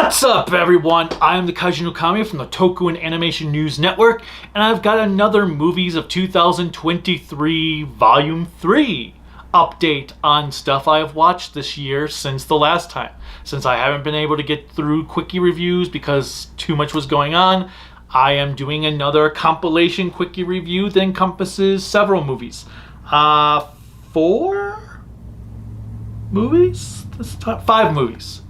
What's up, everyone? I'm the Kaiju no Kami from the Toku and Animation News Network, and I've got another Movies of 2023 Volume 3 update on stuff I have watched this year since the last time. Since I haven't been able to get through quickie reviews because too much was going on, I am doing another compilation quickie review that encompasses several movies. 4 movies? This time, 5 movies.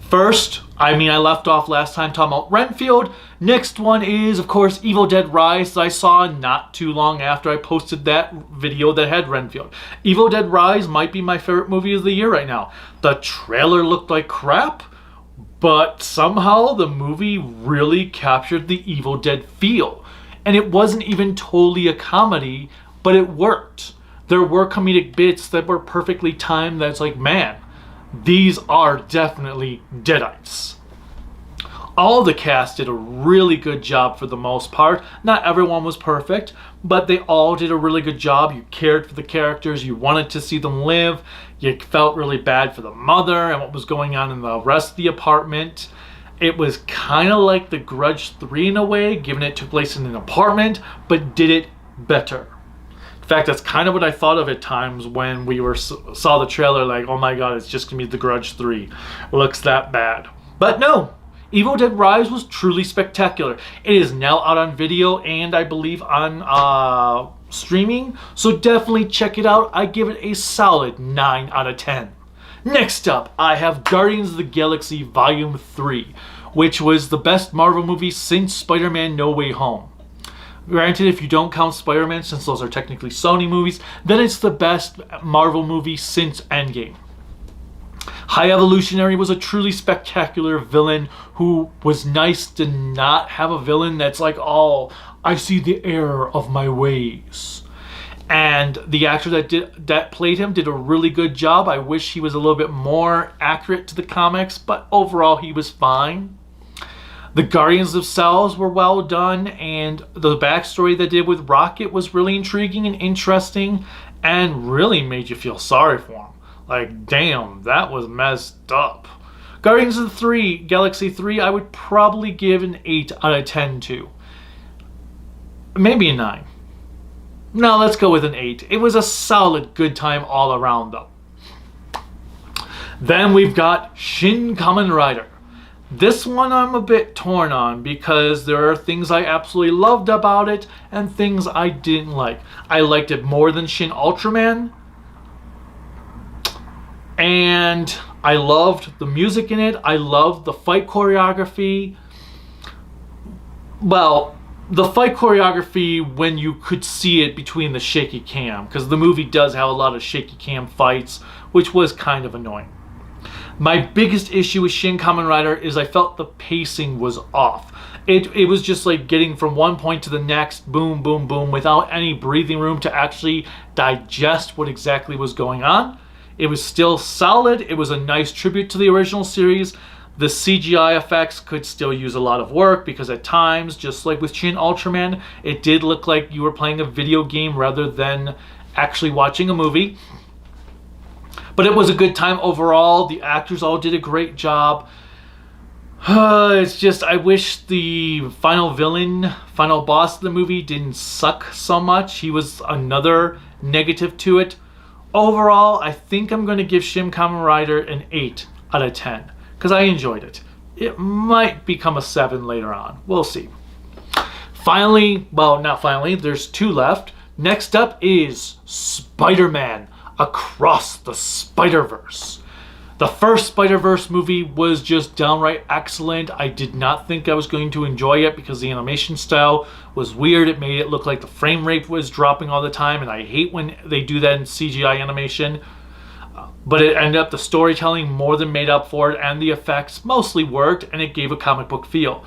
First, I left off last time talking about Renfield. Next one is, of course, Evil Dead Rise that I saw not too long after I posted that video that had Renfield. Evil Dead Rise might be my favorite movie of the year right now. The trailer looked like crap, but somehow the movie really captured the Evil Dead feel. And it wasn't even totally a comedy, but it worked. There were comedic bits that were perfectly timed that's like, man, these are definitely Deadites. All the cast did a really good job for the most part. Not everyone was perfect, but they all did a really good job. You cared for the characters. You wanted to see them live. You felt really bad for the mother and what was going on in the rest of the apartment. It was kind of like The Grudge 3 in a way, given it took place in an apartment, but did it better. In fact, that's kind of what I thought of at times when we saw the trailer, like, oh my god, it's just going to be The Grudge 3. It looks that bad. But no, Evil Dead Rise was truly spectacular. It is now out on video and I believe on streaming, so definitely check it out. I give it a solid 9 out of 10. Next up, I have Guardians of the Galaxy Volume 3, which was the best Marvel movie since Spider-Man No Way Home. Granted, if you don't count Spider-Man, since those are technically Sony movies, then it's the best Marvel movie since Endgame. High Evolutionary was a truly spectacular villain who was nice to not have a villain that's like, oh, I see the error of my ways. And the actor that played him did a really good job. I wish he was a little bit more accurate to the comics, but overall he was fine. The Guardians themselves were well done, and the backstory they did with Rocket was really intriguing and interesting and really made you feel sorry for him. Like, damn, that was messed up. Guardians of the Galaxy 3, I would probably give an 8 out of 10 to. Maybe a 9. No, let's go with an 8. It was a solid good time all around, though. Then we've got Shin Kamen Rider. This one I'm a bit torn on because there are things I absolutely loved about it and things I didn't like. I liked it more than Shin Ultraman, and I loved the music in it. I loved the fight choreography. Well, the fight choreography when you could see it between the shaky cam, because the movie does have a lot of shaky cam fights, which was kind of annoying. My biggest issue with Shin Kamen Rider is I felt the pacing was off. It was just like getting from one point to the next, boom, boom, boom, without any breathing room to actually digest what exactly was going on. It was still solid. It was a nice tribute to the original series. The CGI effects could still use a lot of work because at times, just like with Shin Ultraman, it did look like you were playing a video game rather than actually watching a movie. But it was a good time overall. The actors all did a great job. It's just, I wish the final boss of the movie didn't suck so much. He was another negative to it. Overall, I think I'm going to give Shin Kamen Rider an 8 out of 10 because I enjoyed it. It might become a 7 later on. We'll see. Finally, well, not finally, there's 2 left. Next up is Spider-Man Across the SpiderVerse. The first SpiderVerse movie was just downright excellent. I did not think I was going to enjoy it because the animation style was weird. It made it look like the frame rate was dropping all the time, and I hate when they do that in CGI animation. But it ended up the storytelling more than made up for it, and the effects mostly worked, and it gave a comic book feel.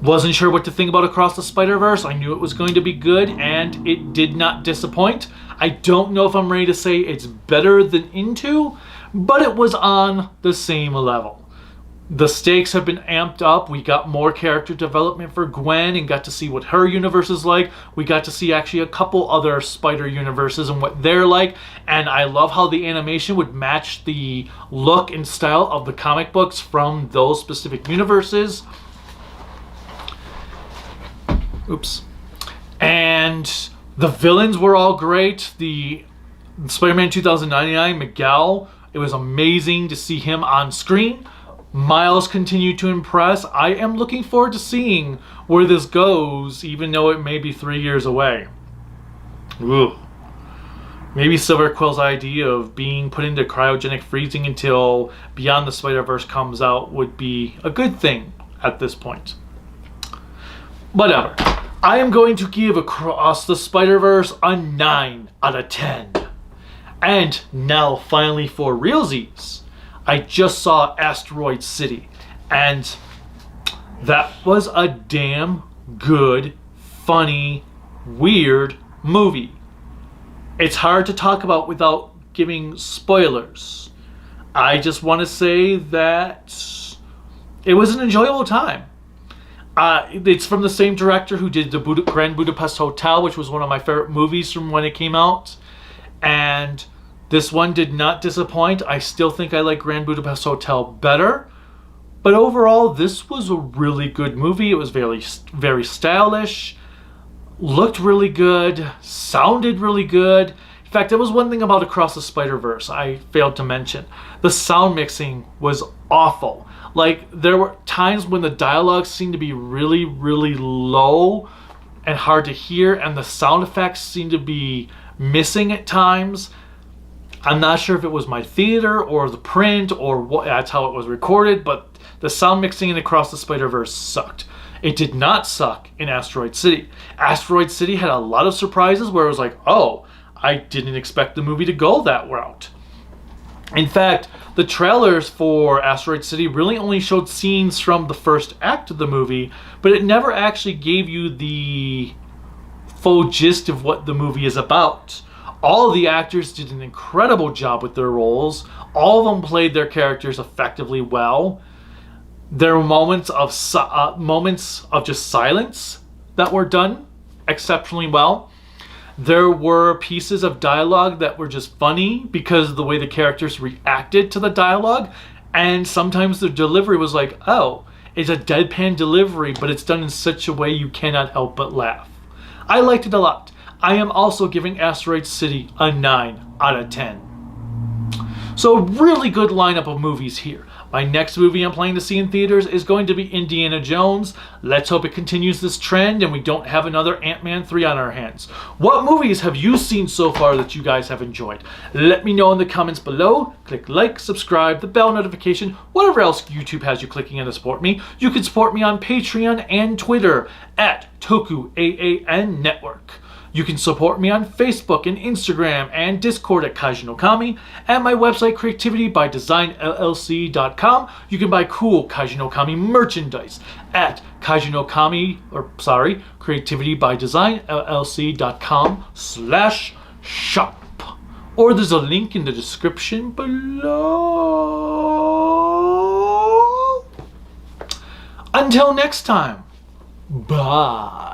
Wasn't sure what to think about Across the Spider-Verse. I knew it was going to be good, and it did not disappoint. I don't know if I'm ready to say it's better than Into, but it was on the same level. The stakes have been amped up. We got more character development for Gwen and got to see what her universe is like. We got to see actually a couple other spider universes and what they're like. And I love how the animation would match the look and style of the comic books from those specific universes. Oops. And the villains were all great. The Spider-Man 2099, Miguel, it was amazing to see him on screen. Miles continued to impress. I am looking forward to seeing where this goes, even though it may be 3 years away. Ugh. Maybe Silver Quill's idea of being put into cryogenic freezing until Beyond the Spider-Verse comes out would be a good thing at this point. Whatever. I am going to give Across the Spider-Verse a 9 out of 10. And now finally for realsies. I just saw Asteroid City, and that was a damn good, funny, weird movie. It's hard to talk about without giving spoilers. I just want to say that it was an enjoyable time. It's from the same director who did the Grand Budapest Hotel, which was one of my favorite movies from when it came out. And this one did not disappoint. I still think I like Grand Budapest Hotel better. But overall, this was a really good movie. It was very, very stylish. Looked really good. Sounded really good. In fact, there was one thing about Across the Spider-Verse I failed to mention. The sound mixing was awful. Like, there were times when the dialogue seemed to be really, really low and hard to hear, and the sound effects seemed to be missing at times. I'm not sure if it was my theater or the print or what, that's how it was recorded, but the sound mixing in Across the Spider-Verse sucked. It did not suck in Asteroid City. Asteroid City had a lot of surprises where it was like, oh, I didn't expect the movie to go that route. In fact, the trailers for Asteroid City really only showed scenes from the first act of the movie, but it never actually gave you the full gist of what the movie is about. All of the actors did an incredible job with their roles. All of them played their characters effectively well. There were moments of just silence that were done exceptionally well. There were pieces of dialogue that were just funny because of the way the characters reacted to the dialogue. And sometimes the delivery was like, oh, it's a deadpan delivery, but it's done in such a way you cannot help but laugh. I liked it a lot. I am also giving Asteroid City a 9 out of 10. So really good lineup of movies here. My next movie I'm planning to see in theaters is going to be Indiana Jones. Let's hope it continues this trend and we don't have another Ant-Man 3 on our hands. What movies have you seen so far that you guys have enjoyed? Let me know in the comments below. Click like, subscribe, the bell notification, whatever else YouTube has you clicking in to support me. You can support me on Patreon and Twitter at Toku AAN Network. You can support me on Facebook and Instagram and Discord at Kaiju no Kami, and my website creativitybydesignllc.com. You can buy cool Kaiju no Kami merchandise at creativitybydesignllc.com/shop. Or there's a link in the description below. Until next time, bye.